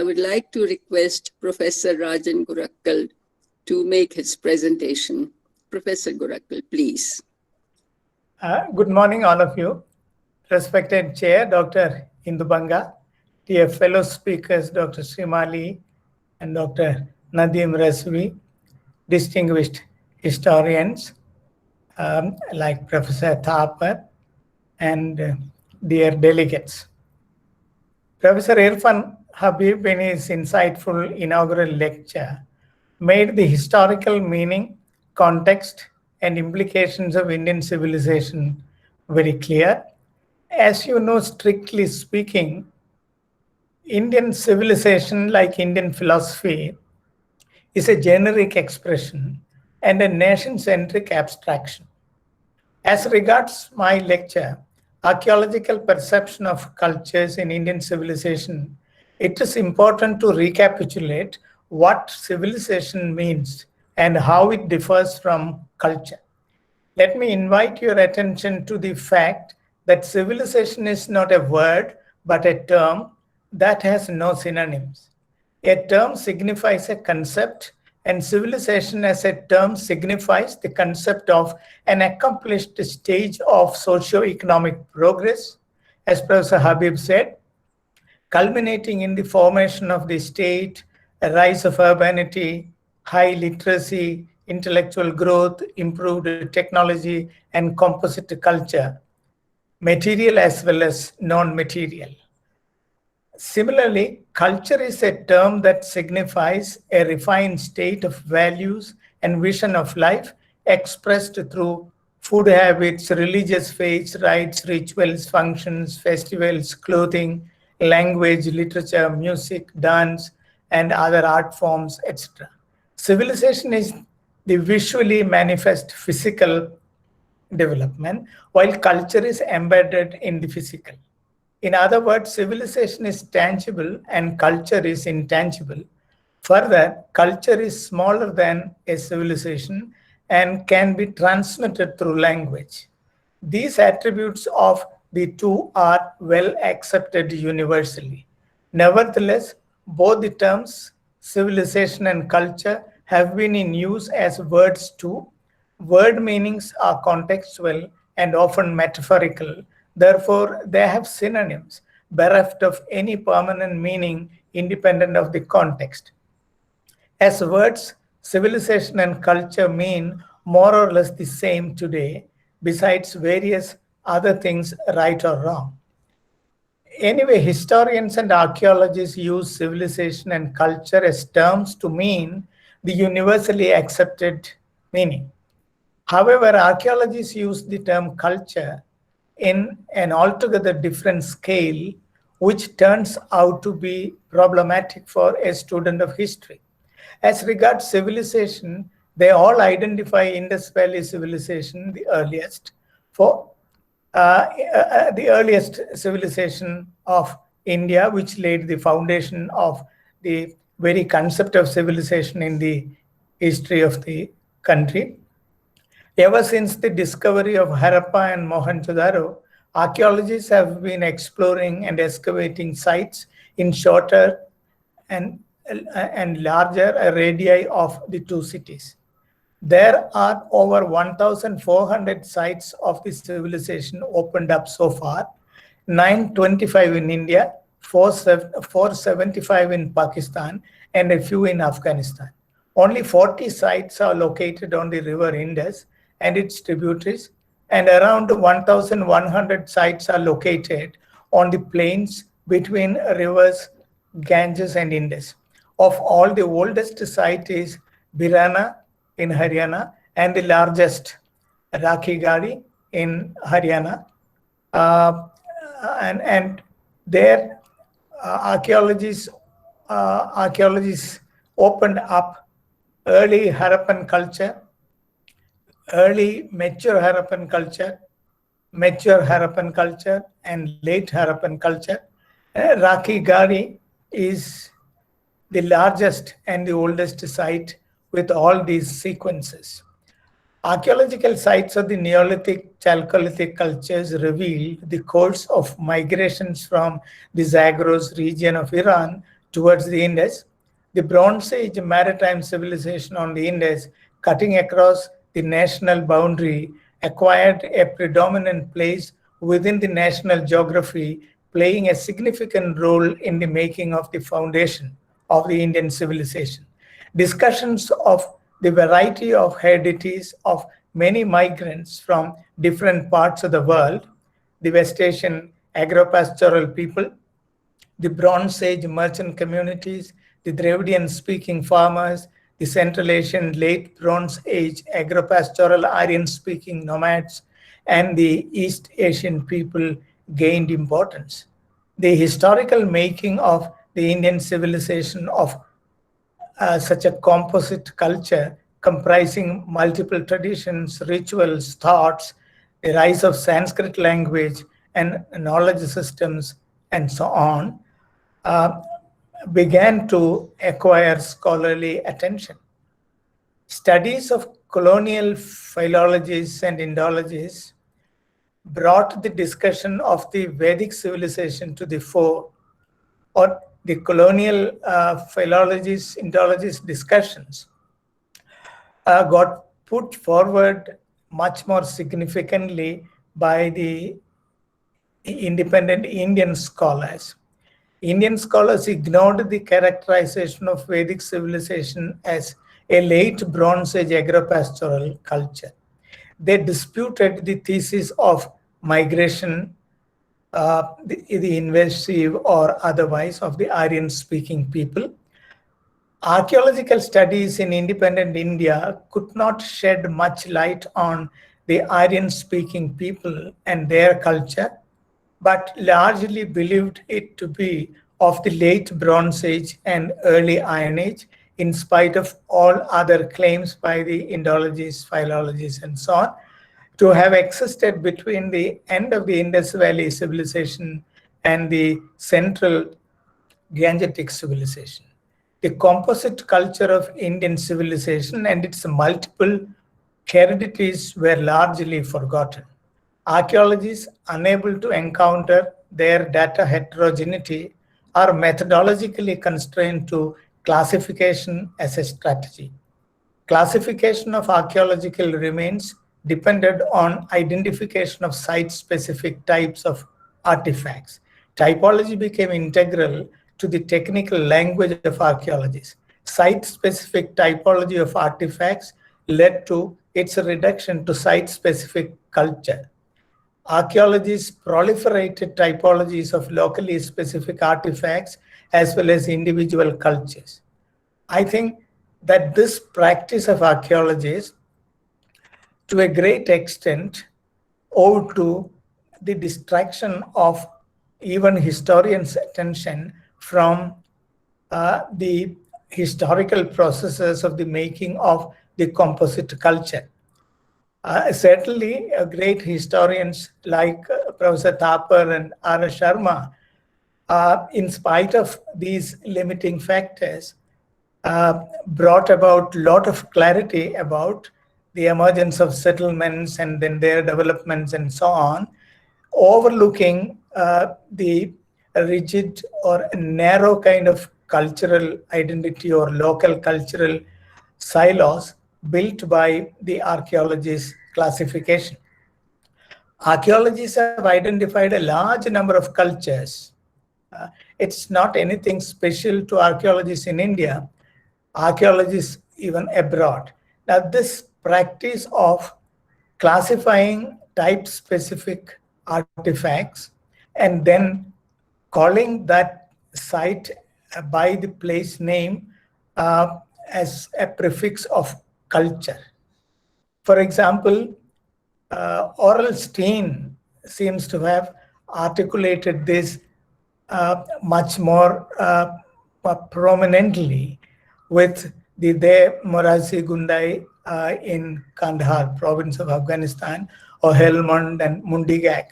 I would like to request Professor Rajan Gurakkal to make his presentation. Professor Gurakkal, please. Good morning, all of you. Respected Chair, Dr. Indubanga, dear fellow speakers, Dr. Srimali and Dr. Nadeem Razvi, distinguished historians like Professor Thapar, and dear delegates. Professor Irfan Habib, in his insightful inaugural lecture, made the historical meaning, context, and implications of Indian civilization very clear. As you know, strictly speaking, Indian civilization, like Indian philosophy, is a generic expression and a nation-centric abstraction. As regards my lecture, Archaeological Perception of Cultures in Indian Civilization, it is important to recapitulate what civilization means and how it differs from culture. Let me invite your attention to the fact that civilization is not a word, but a term that has no synonyms. A term signifies a concept, and civilization as a term signifies the concept of an accomplished stage of socio-economic progress, as Professor Habib said, culminating in the formation of the state, a rise of urbanity, high literacy, intellectual growth, improved technology, and composite culture, material as well as non-material. Similarly, culture is a term that signifies a refined state of values and vision of life expressed through food habits, religious faiths, rites, rituals, functions, festivals, clothing, language, literature, music, dance, and other art forms, etc. Civilization is the visually manifest physical development, while culture is embedded in the physical. In other words, civilization is tangible and culture is intangible. Further, culture is smaller than a civilization and can be transmitted through language. These attributes of the two are well accepted universally. Nevertheless, both the terms civilization and culture have been in use as words too. Word meanings are contextual and often metaphorical. Therefore, they have synonyms bereft of any permanent meaning independent of the context. As words, civilization and culture mean more or less the same today, besides various other things, right or wrong. Anyway, historians and archaeologists use civilization and culture as terms to mean the universally accepted meaning. However, archaeologists use the term culture in an altogether different scale, which turns out to be problematic for a student of history. As regards civilization, they all identify Indus Valley civilization, the earliest, for the earliest civilization of India, which laid the foundation of the very concept of civilization in the history of the country. Ever since the discovery of Harappa and Mohenjo-daro, archaeologists have been exploring and excavating sites in shorter and larger radii of the two cities. There are over 1,400 sites of the civilization opened up so far, 925 in India, 475 in Pakistan, and a few in Afghanistan. Only 40 sites are located on the river Indus and its tributaries, and around 1,100 sites are located on the plains between rivers Ganges and Indus. Of all, the oldest site is Birana in Haryana, and the largest Rakhigadi in Haryana. And there, archaeologists opened up early Harappan culture, early mature Harappan culture, and late Harappan culture. Rakhigadi is the largest and the oldest site with all these sequences. Archaeological sites of the Neolithic, Chalcolithic cultures reveal the course of migrations from the Zagros region of Iran towards the Indus. The Bronze Age maritime civilization on the Indus, cutting across the national boundary, acquired a predominant place within the national geography, playing a significant role in the making of the foundation of the Indian civilization. Discussions of the variety of heredities of many migrants from different parts of the world, the West Asian agro-pastoral people, the Bronze Age merchant communities, the Dravidian-speaking farmers, the Central Asian late Bronze Age agro-pastoral Aryan-speaking nomads, and the East Asian people gained importance. The historical making of the Indian civilization of such a composite culture comprising multiple traditions, rituals, thoughts, the rise of Sanskrit language and knowledge systems, and so on, began to acquire scholarly attention. Studies of colonial philologies and Indologies brought the discussion of the Vedic civilization to the fore, or the colonial philologies, Indologies discussions got put forward much more significantly by the independent Indian scholars. Indian scholars ignored the characterization of Vedic civilization as a late Bronze Age agro-pastoral culture. They disputed the thesis of migration, the invasive or otherwise, of the Aryan-speaking people. Archaeological studies in independent India could not shed much light on the Aryan-speaking people and their culture, but largely believed it to be of the late Bronze Age and early Iron Age, in spite of all other claims by the Indologies, philologies, and so on, to have existed between the end of the Indus Valley civilization and the central Gangetic civilization. The composite culture of Indian civilization and its multiple heredities were largely forgotten. Archaeologists, unable to encounter their data heterogeneity, are methodologically constrained to classification as a strategy. Classification of archaeological remains depended on identification of site-specific types of artifacts. Typology became integral to the technical language of archaeologists. Site-specific typology of artifacts led to its reduction to site-specific culture. Archaeologists proliferated typologies of locally specific artifacts as well as individual cultures. I think that this practice of archaeologists, to a great extent, owed to the distraction of even historians' attention from the historical processes of the making of the composite culture. Certainly, great historians like Professor Thapar and R. Sharma, in spite of these limiting factors, brought about a lot of clarity about the emergence of settlements and then their developments and so on, overlooking the rigid or narrow kind of cultural identity or local cultural silos built by the archaeologists' classification. Archaeologists have identified a large number of cultures. It's not anything special to archaeologists in India, archaeologists even abroad. Now, this practice of classifying type-specific artifacts and then calling that site by the place name as a prefix of culture. For example, Oral Steen seems to have articulated this much more prominently with the Morasi Gundai in Kandahar, province of Afghanistan, or Helmand and Mundigak,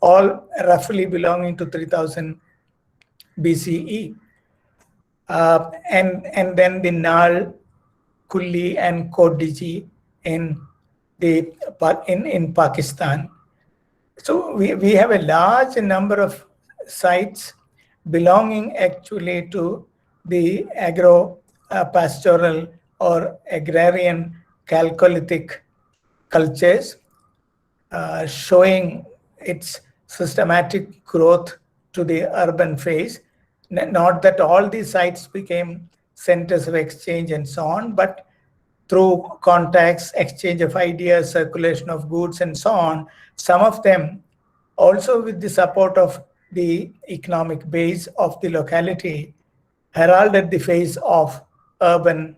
all roughly belonging to 3000 BCE. And then the Nal, Kulli, and Kodiji in Pakistan. So we have a large number of sites belonging actually to the agro-pastoral or agrarian Chalcolithic cultures, showing its systematic growth to the urban phase. Not that all these sites became centers of exchange and so on, but through contacts, exchange of ideas, circulation of goods, and so on, some of them also with the support of the economic base of the locality heralded the phase of urban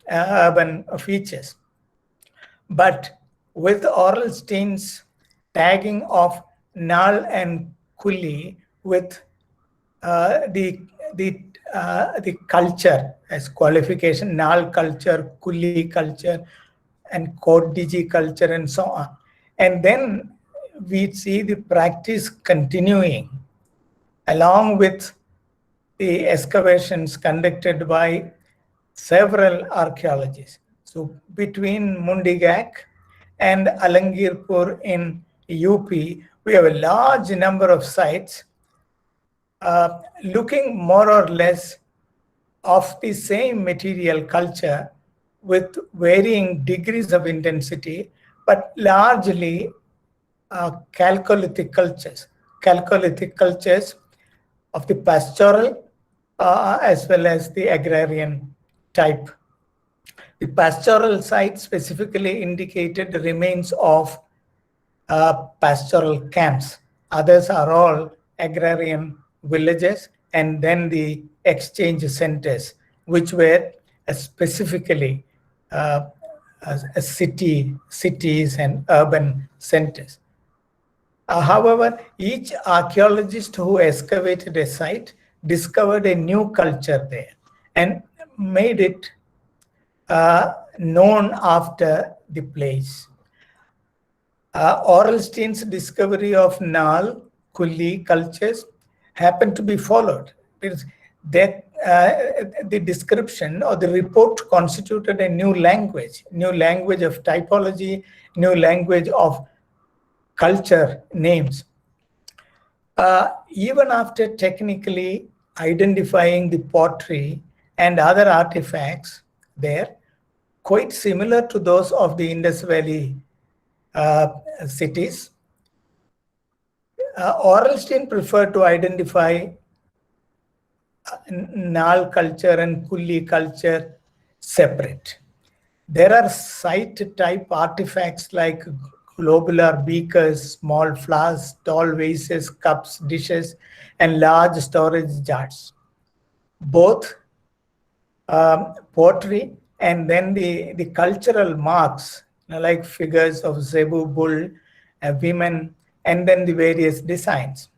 urban features. But with Orlstein's tagging of Nal and Kulli with the culture as qualification, Nal culture, Kulli culture, and Kodiji culture, and so on. And then we see the practice continuing along with the excavations conducted by several archaeologists. So between Mundigak and Alangirpur in UP, we have a large number of sites looking more or less of the same material culture with varying degrees of intensity, but largely Chalcolithic cultures of the pastoral as well as the agrarian type. The pastoral site specifically indicated the remains of pastoral camps. Others are all agrarian villages, and then the exchange centers, which were specifically cities and urban centers. However, each archaeologist who excavated a site discovered a new culture there and made it known after the place. Orlstein's discovery of Nal, Kulli cultures happened to be followed. That the description or the report constituted a new language of typology, new language of culture names. Even after technically identifying the pottery and other artifacts there, quite similar to those of the Indus Valley cities, Orlstein preferred to identify Nal culture and Kulli culture separate. There are site-type artifacts like globular beakers, small flasks, tall vases, cups, dishes, and large storage jars. Both pottery and then the cultural marks, like figures of Zebu bull, women, and then the various designs.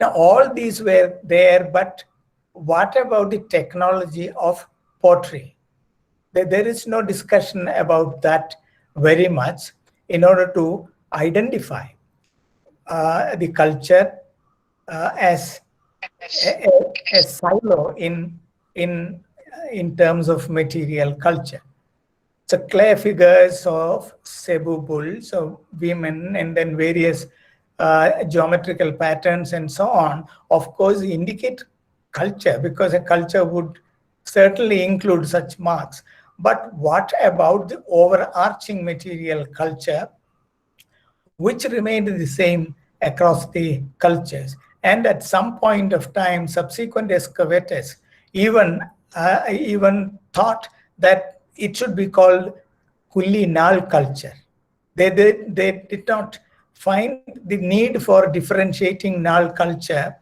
Now, all these were there, but what about the technology of pottery? There is no discussion about that very much in order to identify the culture as a silo in terms of material culture. So clay figures of Cebu bulls, of women, and then various geometrical patterns and so on, of course, indicate culture, because a culture would certainly include such marks. But what about the overarching material culture, which remained the same across the cultures? And at some point of time, subsequent excavators even thought that it should be called Kulli Nal culture. They did not find the need for differentiating Nal culture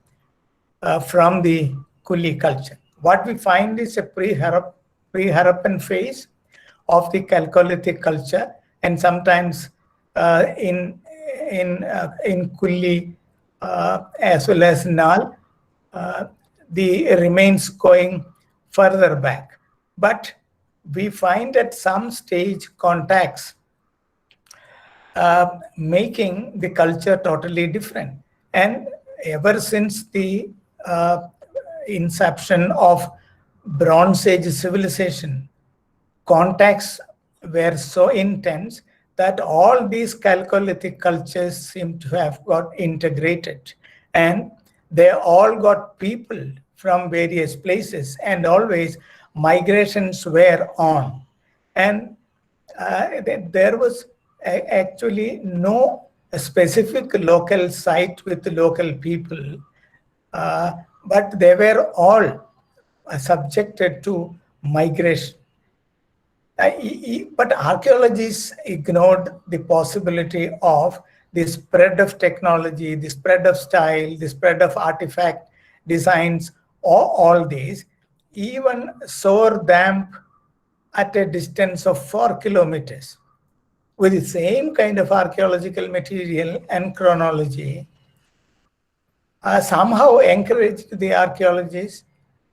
from the Kulli culture. What we find is a pre-Harappan phase of the Chalcolithic culture, and sometimes in Kulli as well as Nal, the remains going further back. But we find at some stage contacts making the culture totally different. And ever since the inception of Bronze Age civilization, contacts were so intense that all these Chalcolithic cultures seem to have got integrated. And They all got people from various places, and always migrations were on. And there was actually no specific local site with local people, but they were all subjected to migration. But archaeologists ignored the possibility of the spread of technology, the spread of style, the spread of artifact designs, all these. Even sour damp at a distance of 4 kilometers with the same kind of archaeological material and chronology somehow encouraged the archaeologists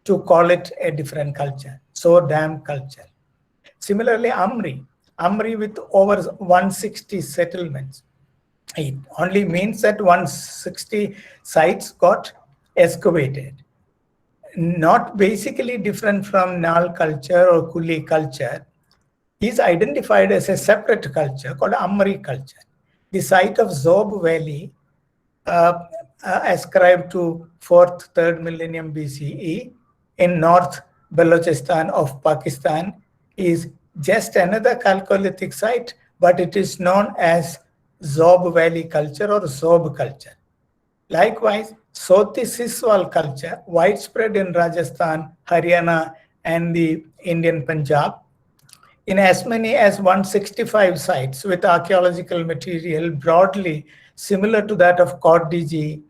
to call it a different culture, sour damp culture. Similarly, Amri with over 160 settlements. It only means that 160 sites got excavated. Not basically different from Nal culture or Kuli culture, is identified as a separate culture called Amri culture. The site of Zob Valley, ascribed to 4th, 3rd millennium BCE in North Balochistan of Pakistan, is just another Chalcolithic site, but it is known as Zob Valley culture or Zob culture. Likewise, Soti Siswal culture, widespread in Rajasthan, Haryana, and the Indian Punjab, in as many as 165 sites with archaeological material broadly similar to that of Kordiji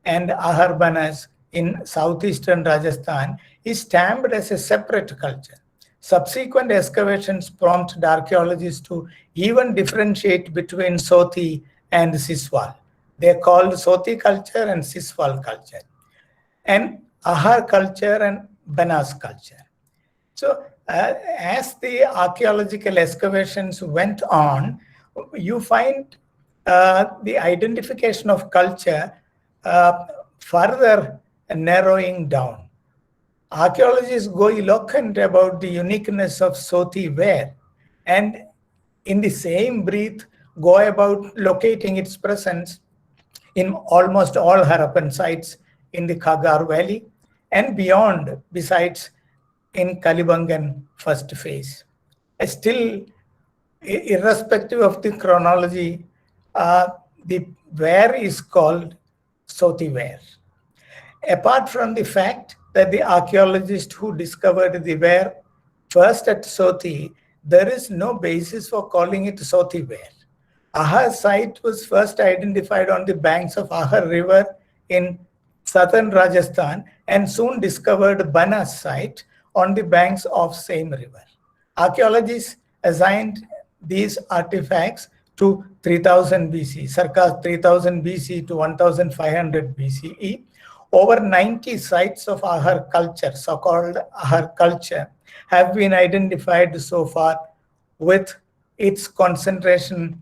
and Aharbanas in southeastern Rajasthan, is stamped as a separate culture. Subsequent excavations prompted archaeologists to even differentiate between Soti and Siswal. They are called Soti culture and Siswal culture, and Ahar culture and Banas culture. So as the archaeological excavations went on, you find the identification of culture further narrowing down. Archaeologists go eloquent about the uniqueness of Soti ware, and in the same breath go about locating its presence in almost all Harappan sites in the Khagar Valley and beyond, besides in Kalibangan first phase. Still, irrespective of the chronology, the ware is called Soti ware. Apart from the fact that the archaeologist who discovered the ware first at Soti, there is no basis for calling it Soti ware. Ahar site was first identified on the banks of Ahar river in southern Rajasthan and soon discovered Banas site on the banks of same river. Archaeologists assigned these artifacts to 3000 BC, circa 3000 BC to 1500 BCE. Over 90 sites of Ahar culture, so-called Ahar culture, have been identified so far, with its concentration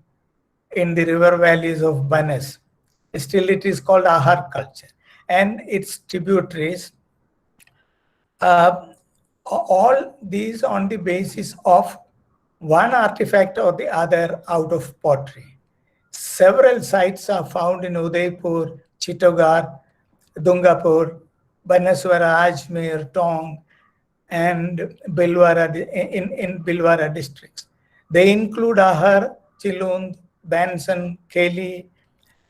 in the river valleys of Banas. Still, it is called Ahar culture, and its tributaries. All these on the basis of one artifact or the other out of pottery. Several sites are found in Udaipur, Chittogar, Dungapur, Banaswara, Ajmer, Tong, and Bhilwara in Bhilwara districts. They include Ahar, Chilund, Bansan, Keli,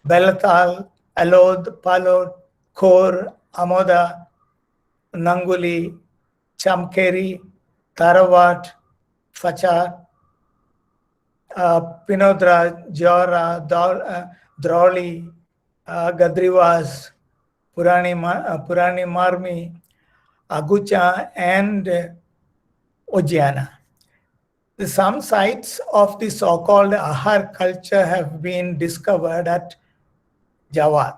Balatal, Alod, Palod, Khor, Amoda, Nanguli, Chamkeri, Tarawat, Fachar, Pinodra, Jora, Droli, Gadriwas, Purani Marmi, Agucha, and Ojjana. Some sites of the so-called Ahar culture have been discovered at Jawad,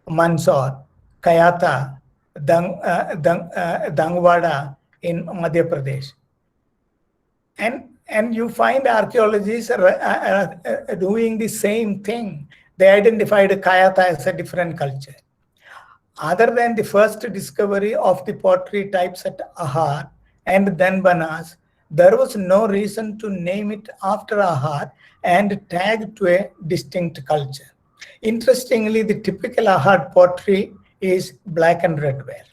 Mandsaur, Kayata, Dangwada in Madhya Pradesh. And you find archaeologists doing the same thing. They identified Kayata as a different culture. Other than the first discovery of the pottery types at Ahar and then Banas, there was no reason to name it after Ahar and tag to a distinct culture. Interestingly, the typical Ahar pottery is black and red ware.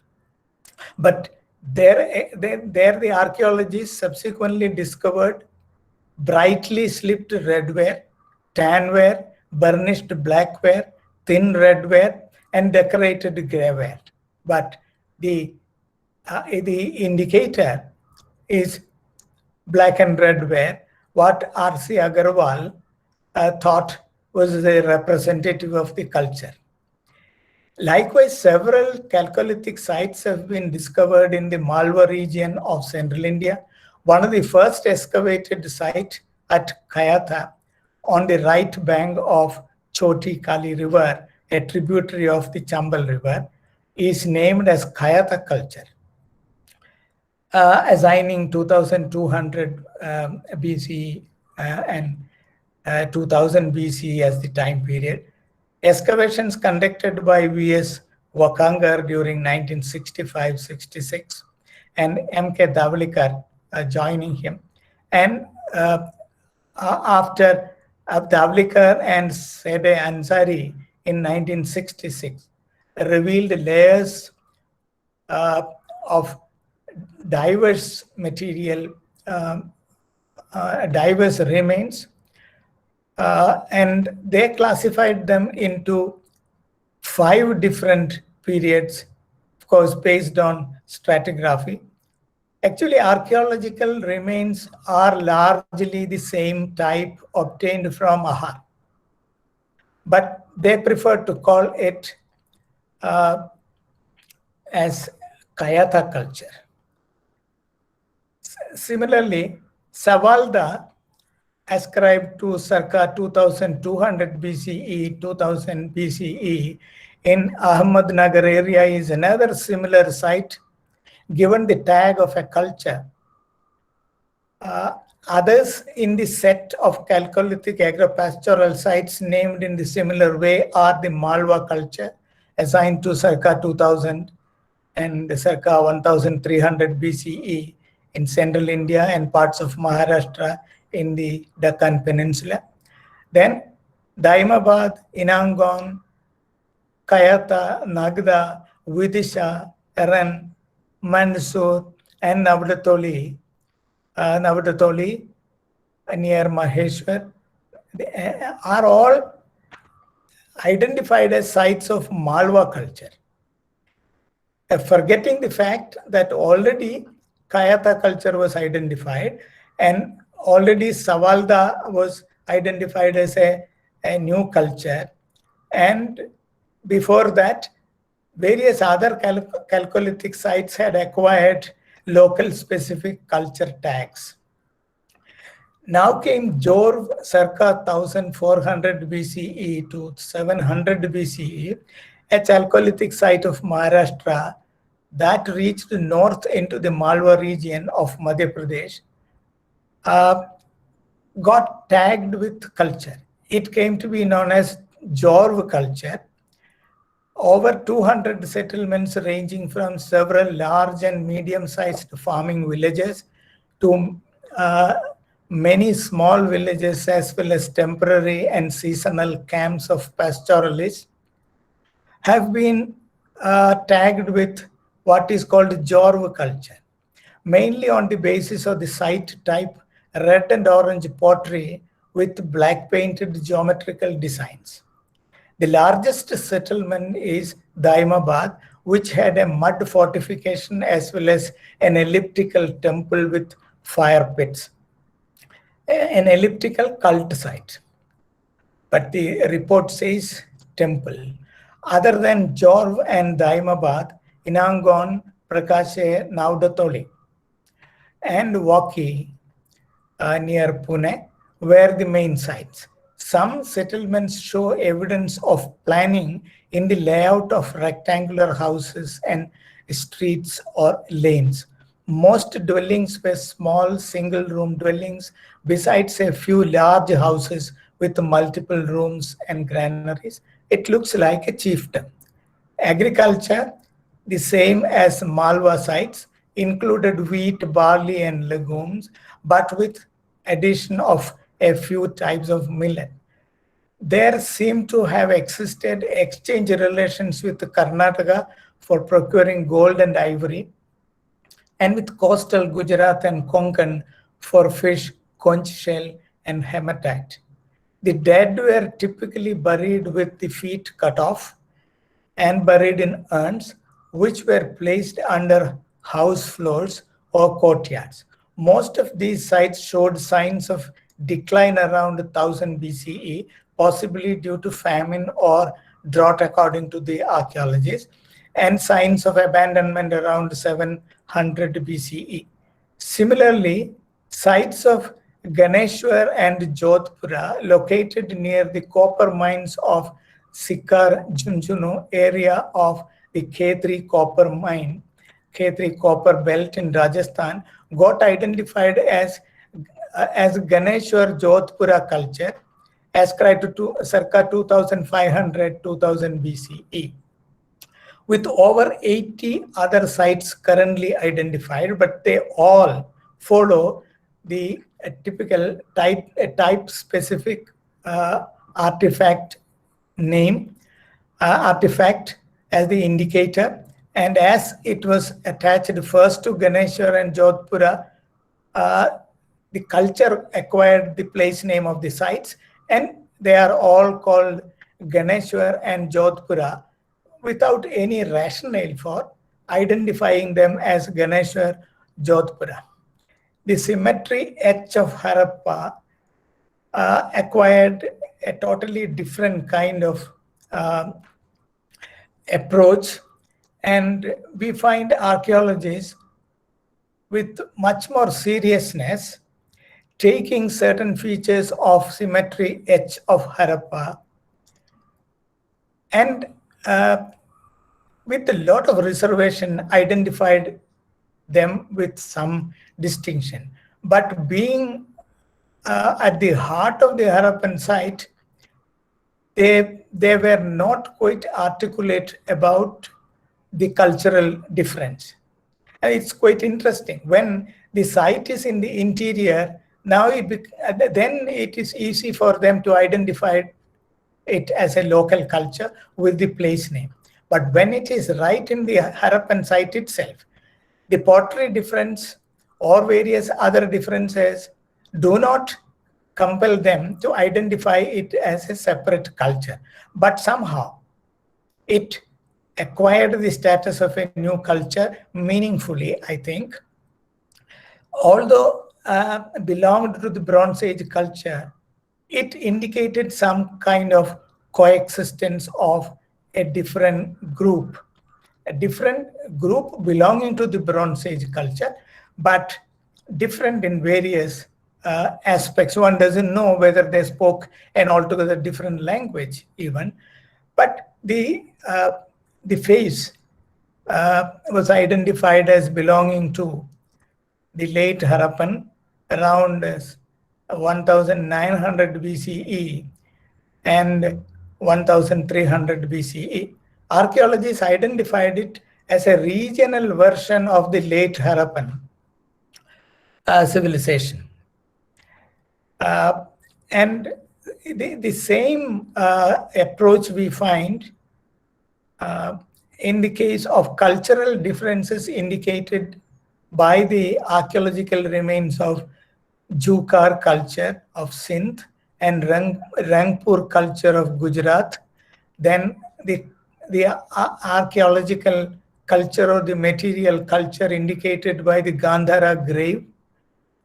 But there the archaeologists subsequently discovered brightly slipped red ware, tan ware, burnished black ware, thin red ware, and decorated gray ware. But the indicator is black and red ware, what R.C. Agarwal thought was the representative of the culture. Likewise, several Chalcolithic sites have been discovered in the Malwa region of central India. One of the first excavated sites at Kayatha on the right bank of Choti Kali River, a tributary of the Chambal River, is named as Kayatha culture, assigning 2200 BC and 2000 BC as the time period. Excavations conducted by V.S. Wakangar during 1965-66 and M.K. Davlikar joining him. And after Davlikar and Sede Ansari in 1966 revealed layers of diverse material, diverse remains, and they classified them into 5 different periods, of course, based on stratigraphy. Actually, archaeological remains are largely the same type obtained from Ahar, but they prefer to call it as Kayatha culture. Similarly, Savalda, ascribed to circa 2200 BCE, 2000 BCE in Ahmednagar area is another similar site given the tag of a culture. Others in the set of Chalcolithic agripastoral sites named in the similar way are the Malwa culture, assigned to circa 2000 and circa 1300 BCE in central India and parts of Maharashtra in the Deccan Peninsula. Then Daimabad, Inangon, Kayatha, Nagda, Vidisha, Eran, Mandsaur, and Navdatoli near Maheshwar are all identified as sites of Malwa culture. Forgetting the fact that already Kayatha culture was identified and already Savalda was identified as a new culture, and before that various other Chalcolithic sites had acquired local specific culture tags. Now came Jorv circa 1400 BCE to 700 BCE, a Chalcolithic site of Maharashtra that reached north into the Malwa region of Madhya Pradesh, got tagged with culture. It came to be known as Jorv culture. Over 200 settlements ranging from several large and medium-sized farming villages to many small villages, as well as temporary and seasonal camps of pastoralists, have been tagged with what is called Jorv culture, mainly on the basis of the site type red and orange pottery with black painted geometrical designs. The largest settlement is Daimabad, which had a mud fortification as well as an elliptical temple with fire pits, an elliptical cult site. But the report says temple. Other than Jorv and Daimabad, Inangon, Prakashe, Navdatoli, and Waki near Pune were the main sites. Some settlements show evidence of planning in the layout of rectangular houses and streets or lanes. Most dwellings were small single-room dwellings, besides a few large houses with multiple rooms and granaries. It looks like a chiefdom. Agriculture, the same as Malwa sites, included wheat, barley, and legumes, but with addition of a few types of millet. there seem to have existed exchange relations with Karnataka for procuring gold and ivory, and with coastal Gujarat and Konkan for fish, conch shell, and hematite. The dead were typically buried with the feet cut off and buried in urns, which were placed under house floors or courtyards. Most of these sites showed signs of decline around 1000 BCE, possibly due to famine or drought, according to the archaeologists, and signs of abandonment around 700 BCE. Similarly, sites of Ganeshwar and Jodhpura, located near the copper mines of Sikar Junjunu area of the K3 copper mine, K3 copper belt in Rajasthan, got identified as Ganeshwar Jodhpura culture, ascribed to circa 2500-2000 BCE, with over 80 other sites currently identified, but they all follow the typical type-specific artifact name, artifact as the indicator, and as it was attached first to Ganeshwar and Jodhpura, the culture acquired the place name of the sites, and they are all called Ganeshwar and Jodhpura without any rationale for identifying them as Ganeshwar Jodhpura. The cemetery etch of Harappa acquired a totally different kind of approach, and we find archaeologists with much more seriousness taking certain features of cemetery etch of Harappa and with a lot of reservation identified them with some distinction. But being at the heart of the Harappan site, they were not quite articulate about the cultural difference. And it's quite interesting. When the site is in the interior, now then it is easy for them to identify it as a local culture with the place name. But when it is right in the Harappan site itself, the pottery difference or various other differences do not compel them to identify it as a separate culture. But somehow it acquired the status of a new culture meaningfully, I think. Although belonged to the Bronze Age culture, it indicated some kind of coexistence of a different group belonging to the Bronze Age culture, but different in various aspects. One doesn't know whether they spoke an altogether different language even, but the face was identified as belonging to the late Harappan around 1900 BCE and 1300 BCE. Archaeologists identified it as a regional version of the late Harappan civilization. And the same approach we find in the case of cultural differences indicated by the archaeological remains of Jukar culture of Sindh and Rangpur culture of Gujarat. Then the archaeological culture or the material culture indicated by the Gandhara grave,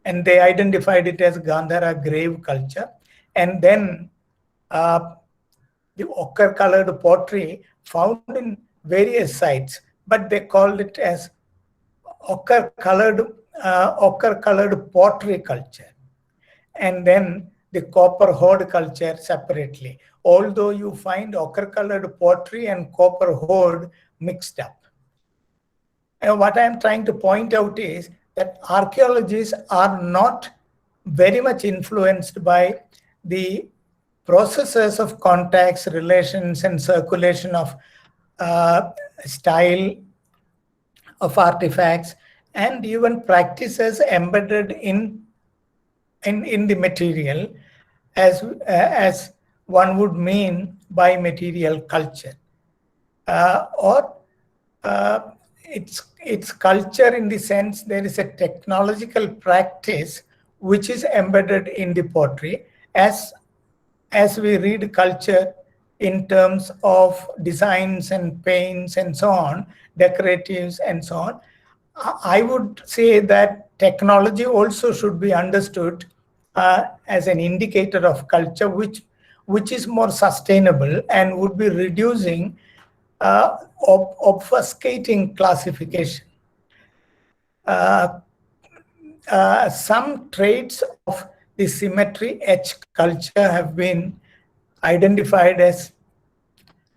and they identified it as Gandhara grave culture. And then the ochre-colored pottery found in various sites, but they called it as ochre-colored pottery culture. And then the copper hoard culture separately, although you find ochre-colored pottery and copper hoard mixed up. And what I'm trying to point out is that archaeologists are not very much influenced by the processes of contacts, relations, and circulation of style of artifacts, and even practices embedded in the material, as one would mean by material culture, or it's culture in the sense there is a technological practice which is embedded in the pottery. As we read culture in terms of designs and paints and so on, decoratives and so on, I would say that technology also should be understood as an indicator of culture, which is more sustainable and would be reducing obfuscating classification. Some traits of the symmetry etch culture have been identified as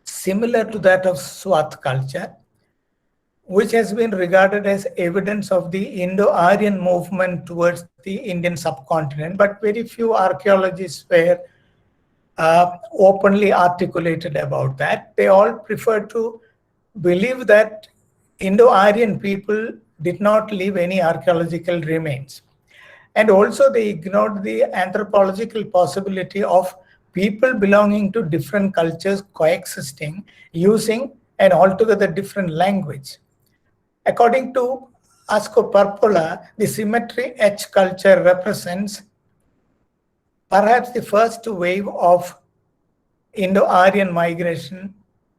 similar to that of Swat culture, which has been regarded as evidence of the Indo-Aryan movement towards the Indian subcontinent, but very few archaeologists were openly articulated about that. They all prefer to believe that Indo-Aryan people did not leave any archaeological remains. And also they ignored the anthropological possibility of people belonging to different cultures coexisting using an altogether different language. According to Asko Parpola, the symmetry etch culture represents perhaps the first wave of Indo-Aryan migration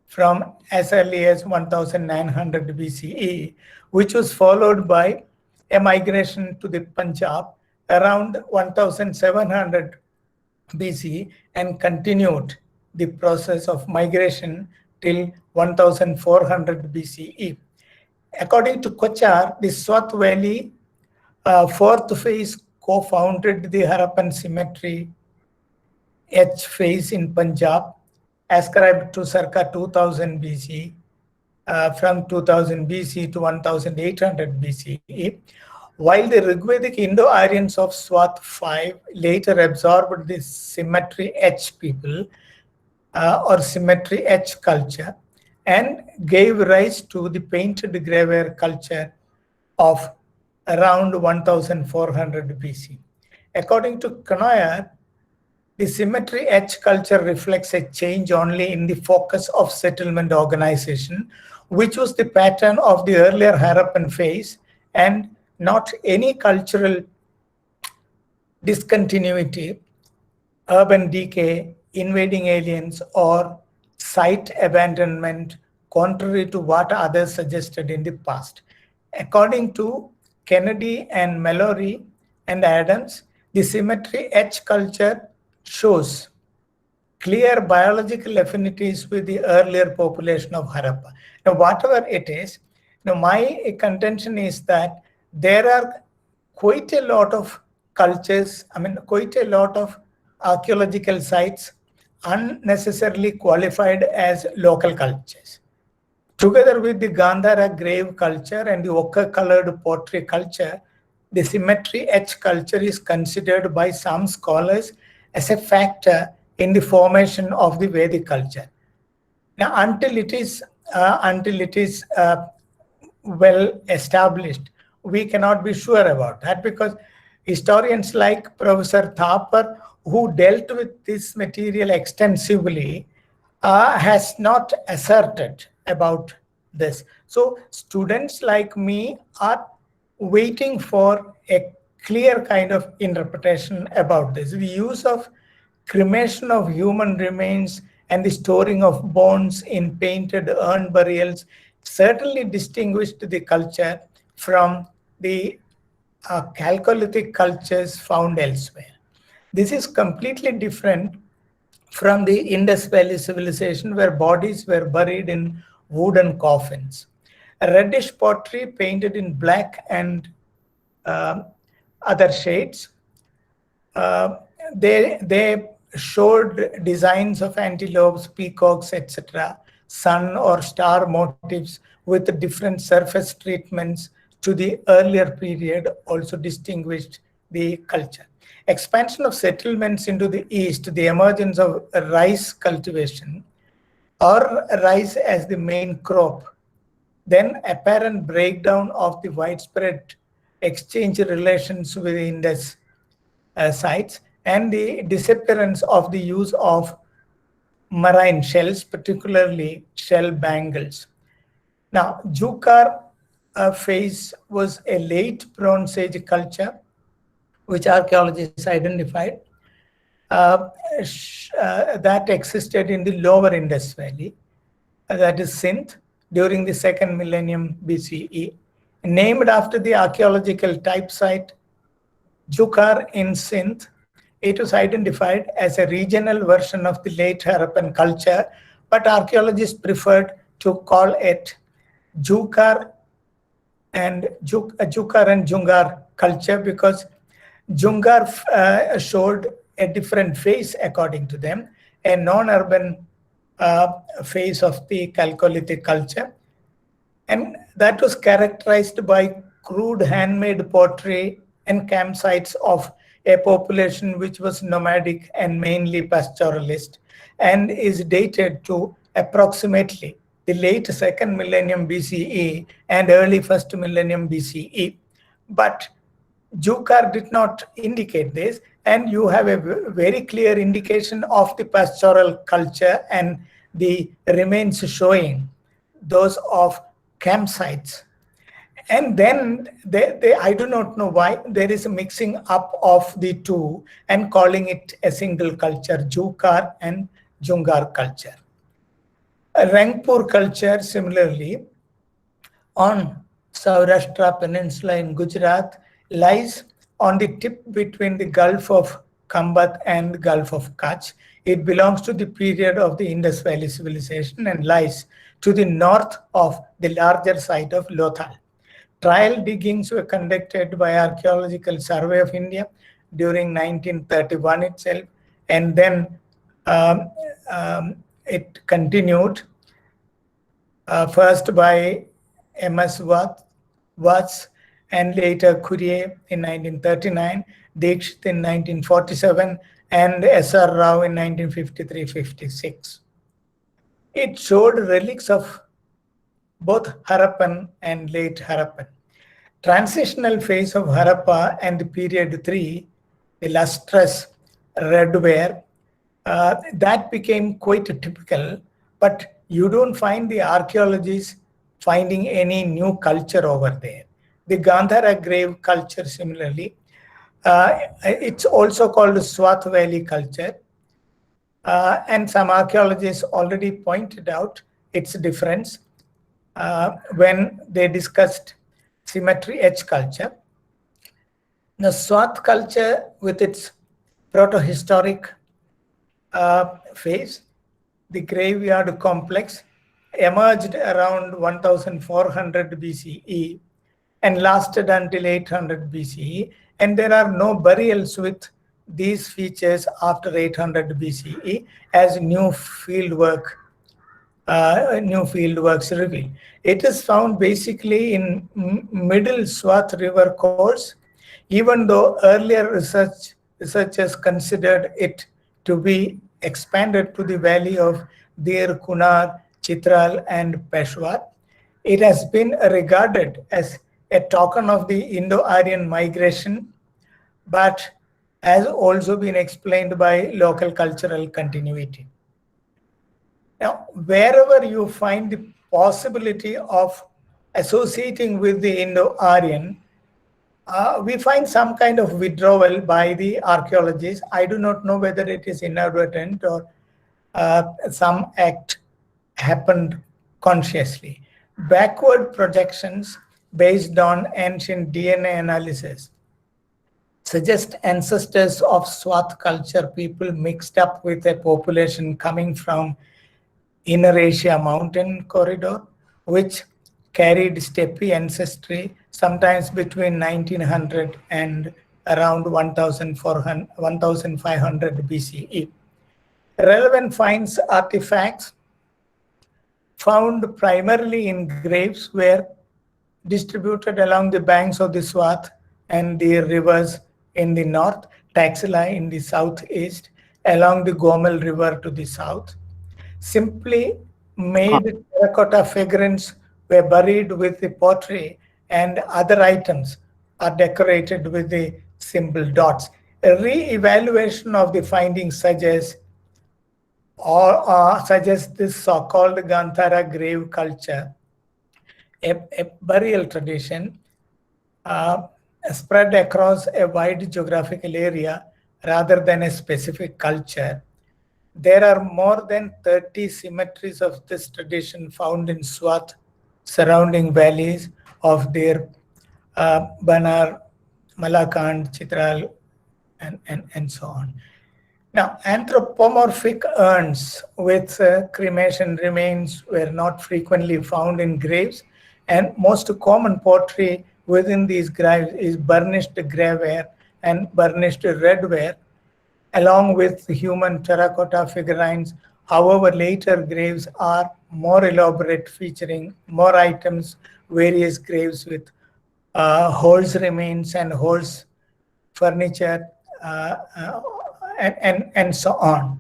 from as early as 1900 BCE, which was followed by a migration to the Punjab around 1700 BC and continued the process of migration till 1400 BCE. According to Kochar, the Swat Valley fourth phase co-founded the Harappan symmetry etch phase in Punjab, ascribed to circa 2000 BC, from 2000 BC to 1800 BCE, while the Rigvedic Indo-Aryans of Swat 5 later absorbed the symmetry etch people or symmetry etch culture and gave rise to the painted graveware culture of around 1400 BC. According to Knoyer, the symmetry etch culture reflects a change only in the focus of settlement organization, which was the pattern of the earlier Harappan phase, and not any cultural discontinuity, urban decay, invading aliens, or site abandonment, contrary to what others suggested in the past. According to Kennedy and Mallory and Adams, the symmetry etch culture shows clear biological affinities with the earlier population of Harappa. Now, whatever it is, my contention is that there are quite a lot of cultures, quite a lot of archaeological sites unnecessarily qualified as local cultures. Together with the Gandhara grave culture and the ochre-colored pottery culture, the symmetry etch culture is considered by some scholars as a factor in the formation of the Vedic culture. Now, until it is well established, we cannot be sure about that, because historians like Professor Thapar, who dealt with this material extensively, has not asserted about this. So students like me are waiting for a clear kind of interpretation about this. The use of cremation of human remains and the storing of bones in painted urn burials certainly distinguished the culture from the Chalcolithic cultures found elsewhere. This is completely different from the Indus Valley civilization, where bodies were buried in wooden coffins. A reddish pottery painted in black and other shades. They showed designs of antelopes, peacocks, etc., sun or star motifs with different surface treatments to the earlier period also distinguished the culture. Expansion of settlements into the east, the emergence of rice cultivation or rice as the main crop, then apparent breakdown of the widespread exchange relations within Indus sites, and the disappearance of the use of marine shells, particularly shell bangles. Now, Jukar phase was a late Bronze Age culture, which archaeologists identified, that existed in the lower Indus Valley, that is Sindh, during the second millennium BCE, named after the archaeological type site Jukar in Sindh. It was identified as a regional version of the late Harappan culture, but archaeologists preferred to call it Jukar and Jungar culture because Jungar showed a different face according to them, a non-urban phase of the Chalcolithic culture. And that was characterized by crude handmade pottery and campsites of a population which was nomadic and mainly pastoralist, and is dated to approximately the late second millennium BCE and early first millennium BCE. But Jukar did not indicate this, and you have a very clear indication of the pastoral culture and the remains showing those of campsites. And then I do not know why there is a mixing up of the two and calling it a single culture, Jukar and Jungar culture. Rangpur culture, similarly, on Saurashtra Peninsula in Gujarat, lies on the tip between the Gulf of Khambat and Gulf of Kutch. It belongs to the period of the Indus Valley civilization and lies to the north of the larger site of Lothal. Trial diggings were conducted by Archaeological Survey of India during 1931 itself, and then it continued first by M.S. Watts and later Courier in 1939, Dixit in 1947, and S.R. Rao in 1953-56. It showed relics of both Harappan and late Harappan. Transitional phase of Harappa and the period 3, the lustrous redware, that became quite typical, but you don't find the archaeologists finding any new culture over there. The Gandhara grave culture, similarly, it's also called Swat Valley culture, and some archaeologists already pointed out its difference when they discussed cemetery etch culture. The Swat culture, with its proto-historic phase, the graveyard complex, emerged around 1400 BCE and lasted until 800 BCE, and there are no burials with these features after 800 BCE as new fieldworks reveal. It is found basically in middle Swat River course, even though earlier researchers considered it to be expanded to the valley of Dir, Kunar, Chitral, and Peshawar. It has been regarded as a token of the Indo-Aryan migration, but has also been explained by local cultural continuity. Now, wherever you find the possibility of associating with the Indo-Aryan, we find some kind of withdrawal by the archaeologists. I do not know whether it is inadvertent or some act happened consciously. Backward projections based on ancient DNA analysis suggest ancestors of Swat culture people mixed up with a population coming from Inner Asia mountain corridor, which carried steppe ancestry sometimes between 1900 and around 1500 BCE. Relevant finds artifacts found primarily in graves were distributed along the banks of the Swat and the rivers in the north, Taxila in the southeast, along the Gomal River to the south. Simply made terracotta figurines were buried with the pottery, and other items are decorated with the symbol dots. A re-evaluation of the findings suggests or suggests this so-called Gandhara grave culture, a burial tradition uh, spread across a wide geographical area rather than a specific culture. There are more than 30 cemeteries of this tradition found in Swat, surrounding valleys of their Banar, Malakand, Chitral, and so on. Now, anthropomorphic urns with cremation remains were not frequently found in graves, and most common pottery within these graves is burnished graveware and burnished redware, along with human terracotta figurines. However, later graves are more elaborate, featuring more items, various graves with horse remains and horse furniture, and so on.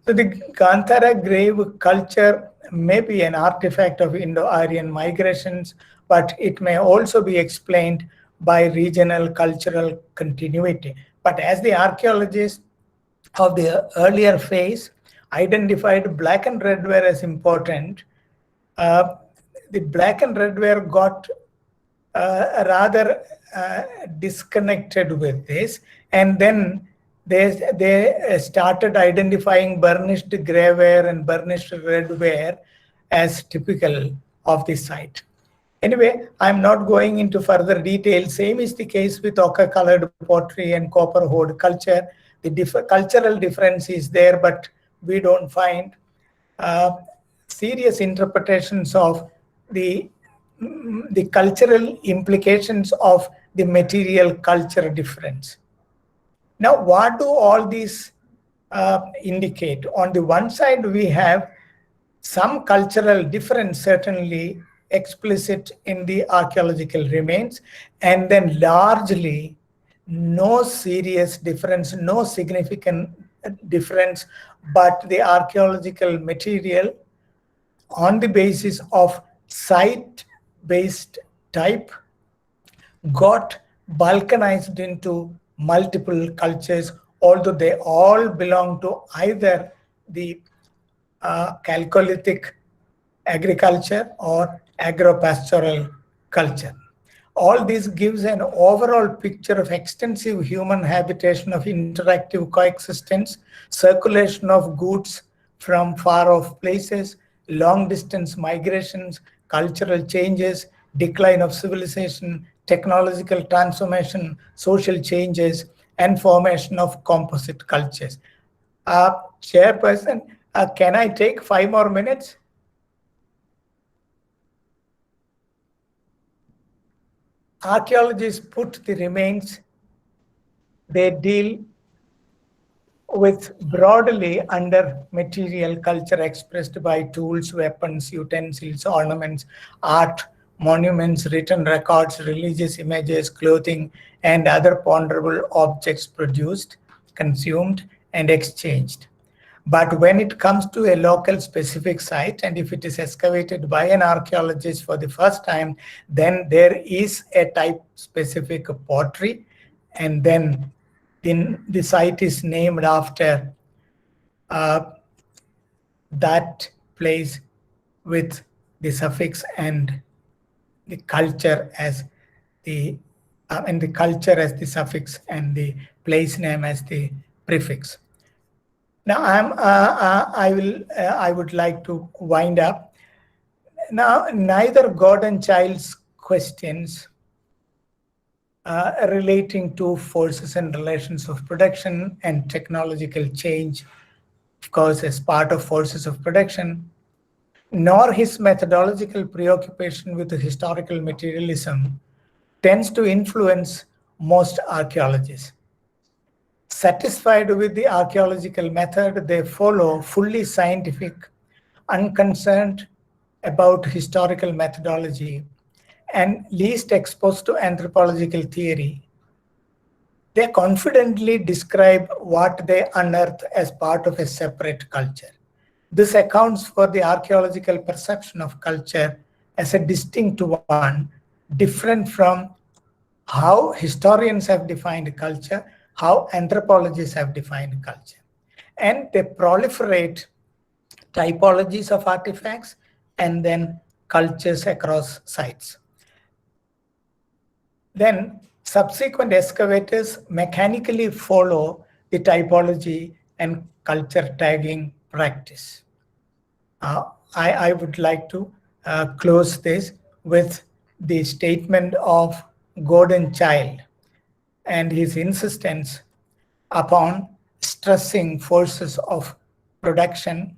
So the Gandhara grave culture may be an artifact of Indo-Aryan migrations, but it may also be explained by regional cultural continuity. But as the archaeologists of the earlier phase identified black and red ware as important, uh, the black and red ware got rather disconnected with this, and then they started identifying burnished grayware and burnished redware as typical of the site. Anyway, I'm not going into further detail. Same is the case with ochre colored pottery and copper hoard culture. The cultural difference is there, but we don't find serious interpretations of the cultural implications of the material culture difference. Now, what do all these indicate? On the one side, we have some cultural difference, certainly explicit in the archaeological remains, and then largely no serious difference, no significant difference, but the archaeological material on the basis of site-based type got balkanized into multiple cultures, although they all belong to either the Chalcolithic agriculture or agro-pastoral culture. All this gives an overall picture of extensive human habitation of interactive coexistence, circulation of goods from far-off places, long-distance migrations, cultural changes, decline of civilization, technological transformation, social changes, and formation of composite cultures. Chairperson, can I take 5 more minutes? Archaeologists put the remains, they deal with broadly under material culture expressed by tools, weapons, utensils, ornaments, art, monuments, written records, religious images, clothing, and other ponderable objects produced, consumed, and exchanged. But when it comes to a local specific site, and if it is excavated by an archaeologist for the first time, then there is a type specific pottery, and then the site is named after that place with the suffix and the culture as the and the culture as the suffix and the place name as the prefix. Now I would like to wind up. Now, neither Gordon Childs' questions relating to forces and relations of production and technological change, of course, as part of forces of production, nor his methodological preoccupation with historical materialism tends to influence most archaeologists. Satisfied with the archaeological method they follow, fully scientific, unconcerned about historical methodology, and least exposed to anthropological theory, they confidently describe what they unearth as part of a separate culture. This accounts for the archaeological perception of culture as a distinct one, different from how historians have defined culture, how anthropologists have defined culture. And they proliferate typologies of artifacts, and then cultures across sites. Then subsequent excavators mechanically follow the typology and culture tagging practice. I would like to close this with the statement of Gordon Child and his insistence upon stressing forces of production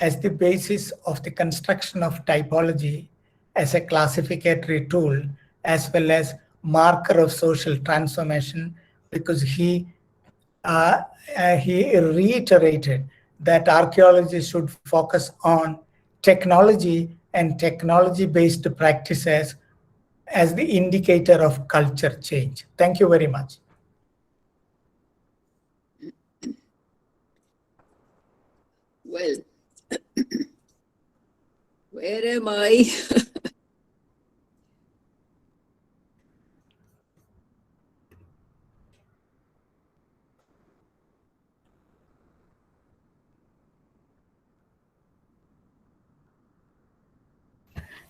as the basis of the construction of typology as a classificatory tool as well as marker of social transformation, because he reiterated that archaeology should focus on technology and technology-based practices as the indicator of culture change. Thank you very much. Well, where am I?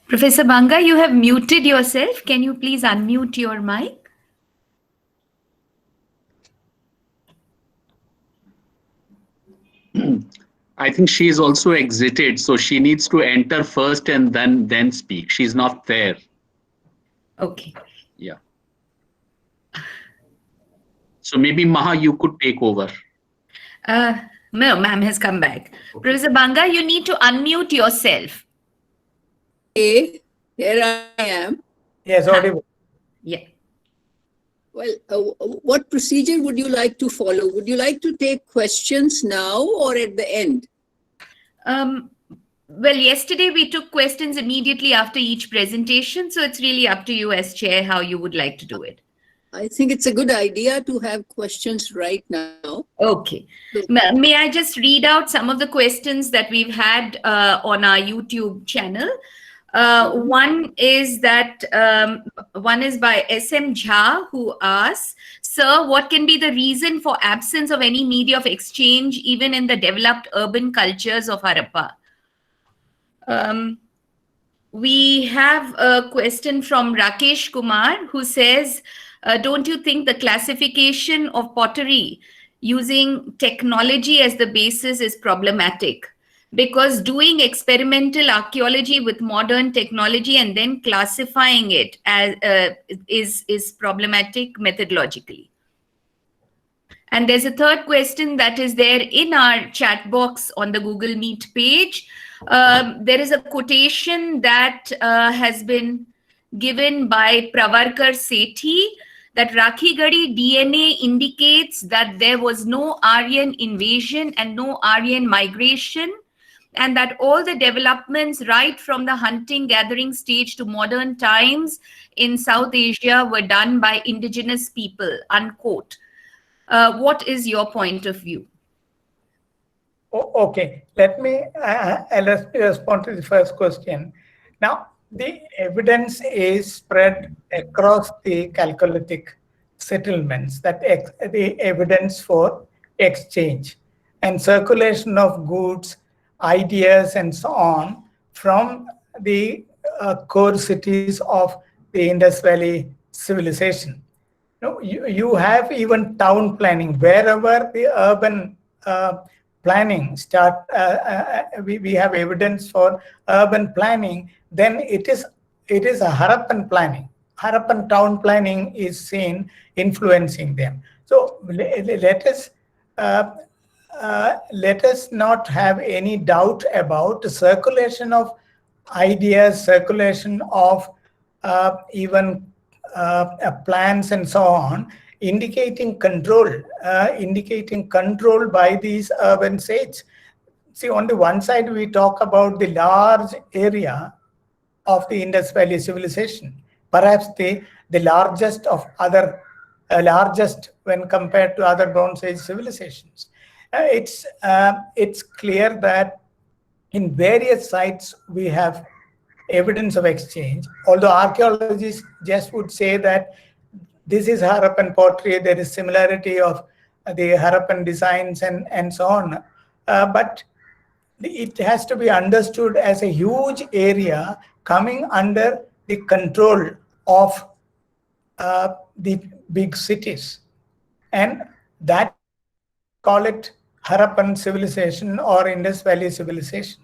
Professor Banga, you have muted yourself. Can you please unmute your mic? I think she is also exited, so she needs to enter first and then speak. She's not there. Okay. Yeah. So maybe Maha, you could take over. No, ma'am has come back. Okay. Professor Banga, you need to unmute yourself. Okay, here I am. Yes, audible. Yeah. Well, what procedure would you like to follow? Would you like to take questions now or at the end? Well, yesterday we took questions immediately after each presentation, so it's really up to you as chair how you would like to do it. I think it's a good idea to have questions right now. Okay. May I just read out some of the questions that we've had on our YouTube channel? One is by SM Jha, who asks, "Sir, what can be the reason for absence of any media of exchange even in the developed urban cultures of Harappa?" We have a question from Rakesh Kumar, who says, "Don't you think the classification of pottery using technology as the basis is problematic? Because doing experimental archaeology with modern technology and then classifying it as is problematic methodologically." And there's a third question that is there in our chat box on the Google Meet page. There is a quotation that has been given by Pravarkar Sethi, that Rakhigadi DNA indicates that there was no Aryan invasion and no Aryan migration, and that all the developments right from the hunting-gathering stage to modern times in South Asia were done by indigenous people, unquote. What is your point of view? Okay, let me respond to the first question. Now, the evidence is spread across the Chalcolithic settlements, that the evidence for exchange and circulation of goods, ideas, and so on from the core cities of the Indus Valley civilization. You have even town planning wherever the urban planning start. We have evidence for urban planning. Then it is a Harappan planning. Harappan town planning is seen influencing them. So let us not have any doubt about the circulation of ideas, circulation of even plans and so on, indicating control by these urban sages. See, on the one side, we talk about the large area of the Indus Valley civilization, perhaps the largest of other, largest when compared to other Bronze Age civilizations. It's clear that in various sites we have evidence of exchange, although archaeologists just would say that this is Harappan pottery, there is similarity of the Harappan designs and so on. But it has to be understood as a huge area coming under the control of the big cities. And that, call it Harappan civilization or Indus Valley civilization.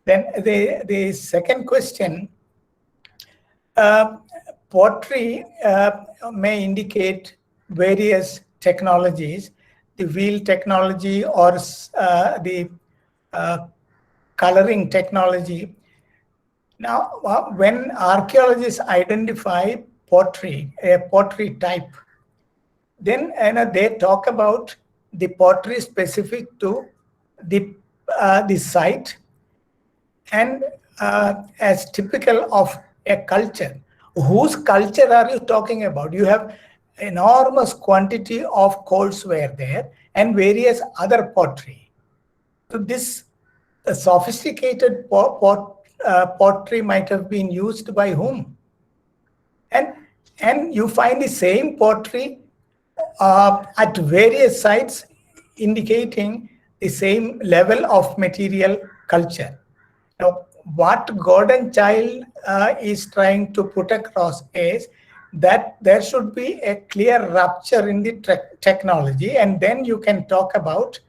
Then the second question, pottery may indicate various technologies, the wheel technology or the coloring technology. Now, when archaeologists identify pottery, a pottery type, then they talk about the pottery specific to the site and as typical of a culture. Whose culture are you talking about? You have enormous quantity of coarseware there and various other pottery. So this sophisticated pottery might have been used by whom? And you find the same pottery at various sites indicating the same level of material culture. Now, what Gordon Child is trying to put across is that there should be a clear rupture in the technology, and then you can talk about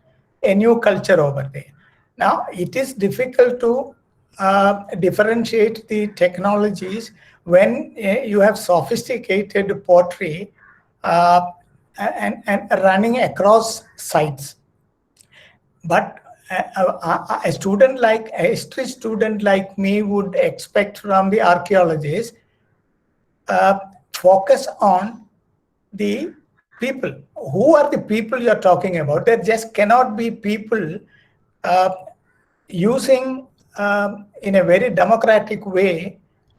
a new culture over there. Now, it is difficult to differentiate the technologies when you have sophisticated pottery and running across sites. But a history student like me would expect from the archaeologists focus on the people. Who are the people you're talking about? There just cannot be people using in a very democratic way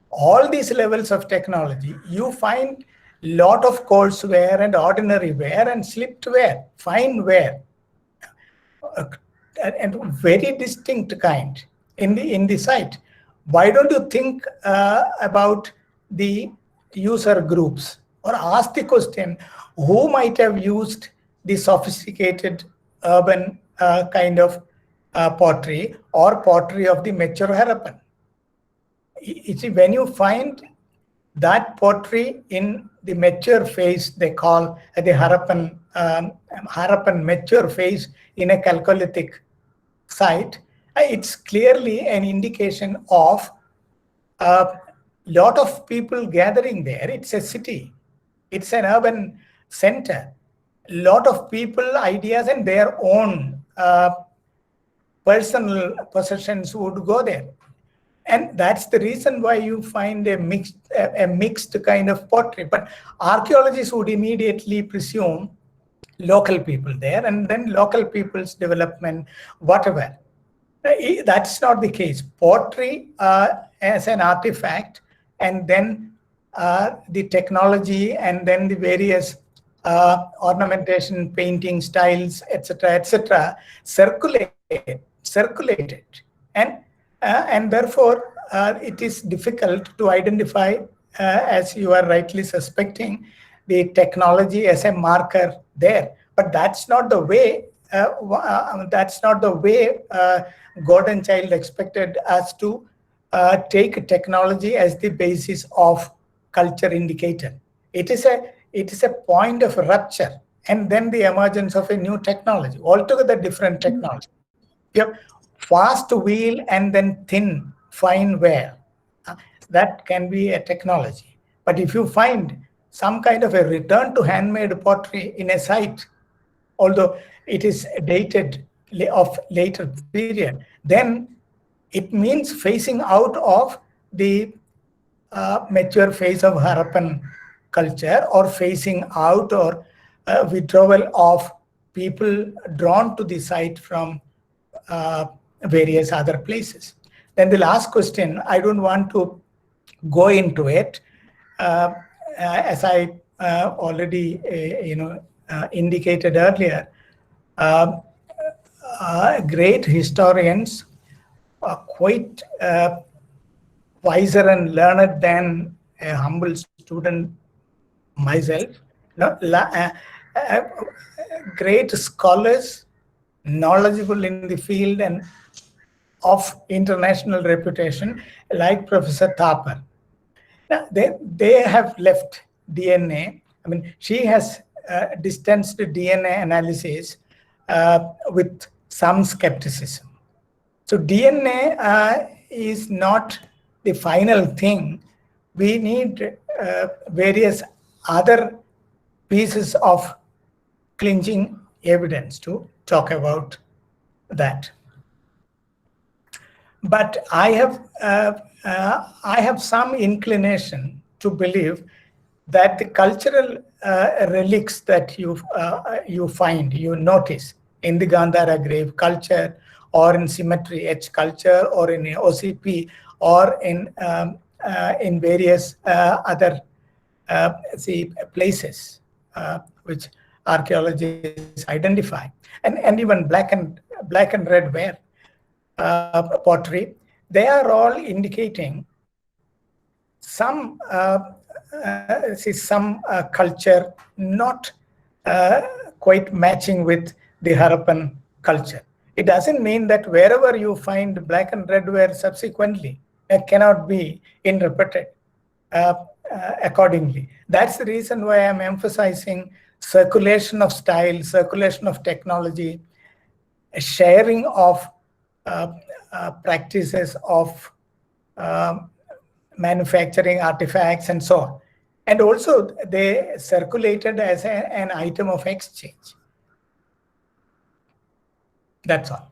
all these levels of technology. You find lot of coarseware and ordinary ware and slipped ware, fine ware, and very distinct kind in the site. Why don't you think about the user groups or ask the question, who might have used the sophisticated urban kind of pottery or pottery of the mature Harappan? You see, when you find that pottery in the mature phase, they call the Harappan mature phase in a Chalcolithic site, it's clearly an indication of a lot of people gathering there. It's a city, it's an urban center. Lot of people, ideas, and their own personal possessions would go there. And that's the reason why you find a mixed kind of pottery. But archaeologists would immediately presume local people there, and then local people's development, whatever. That's not the case. Pottery as an artifact, and then the technology, and then the various ornamentation, painting styles, etc., circulated. And therefore, it is difficult to identify, as you are rightly suspecting, the technology as a marker there. But that's not the way. Gordon Child expected us to take technology as the basis of culture indicator. It is a point of rupture, and then the emergence of a new technology, altogether different technology. You have fast wheel and then thin, fine ware. That can be a technology. But if you find some kind of a return to handmade pottery in a site, although it is dated of later period, then it means phasing out of the mature phase of Harappan culture, or phasing out or withdrawal of people drawn to the site from various other places. Then the last question, I don't want to go into it, as I already indicated earlier. Great historians are quite wiser and learned than a humble student myself. Great scholars, knowledgeable in the field, and of international reputation, like Professor Thapar. Now, they have left DNA. I mean, she has distanced DNA analysis with some skepticism. So DNA is not the final thing. We need various other pieces of clinching evidence to talk about that. But I have some inclination to believe that the cultural relics that you find, you notice in the Gandhara grave culture, or in cemetery etch culture, or in OCP, or in various other places which archaeologists identify, and even black and red ware pottery, they are all indicating some culture not quite matching with the Harappan culture. It doesn't mean that wherever you find black and red ware subsequently, it cannot be interpreted accordingly. That's the reason why I'm emphasizing circulation of style, circulation of technology, sharing of practices of manufacturing artifacts and so on. And also they circulated as an item of exchange. That's all.